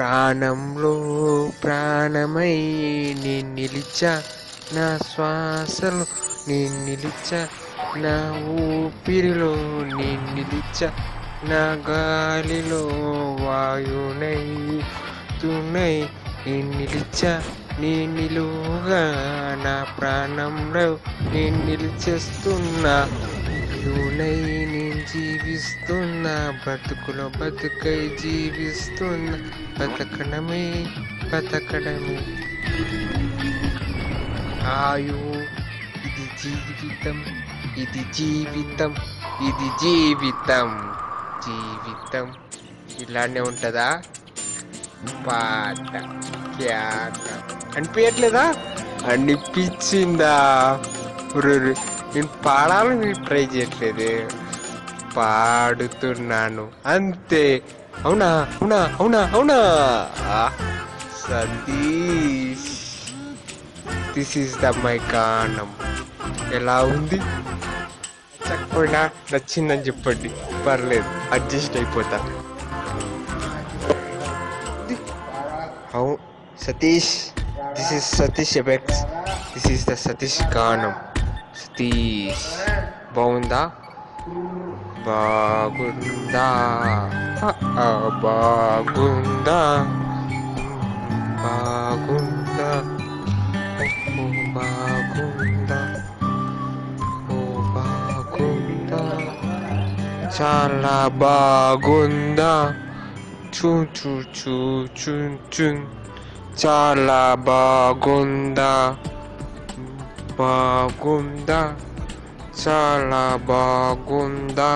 ప్రాణంలో ప్రాణమై నీ నిలిచా, నా శ్వాసలో నీ నిలిచా, నా ఊపిరిలో నీ నిలిచా, నా గాలిలో వాయునై తునై నీ నిలిచా, నీ నిలువుగా నా ప్రాణంలో నీ నిలిచేస్తున్నా, నువ్వునై నేను జీవిస్తున్నా, బ్రతుకులో బతుకై జీవిస్తున్నా, బతకడమే బతకడమే ఆయు. ఇది జీవితం, ఇది జీవితం, ఇది జీవితం. జీవితం ఇలానే ఉంటుందా? పాట క్యాట అనిపించట్లేదా? అనిపించిందా? నేను పాడాలని ట్రై చేయట్లేదు, పాడుతున్నాను అంతే. అవునా అవునా అవునా అవునా? Satish, this is the my గానం. ఎలా ఉంది? చెప్పకపోయినా నచ్చిందని చెప్పండి, పర్లేదు, అడ్జస్ట్ అయిపోతా. Satish, this is Satish effects, this is the Satish గానం. సతీష్ బాగుందా? బాగుందా? బాగుందా? బాగుందా? బాగుందా? బాగుందా? చాలా బాగుందా? చూ చూ చూ చూ చూ, చాలా బాగుందా? బాగుందా? చాలా బాగుందా?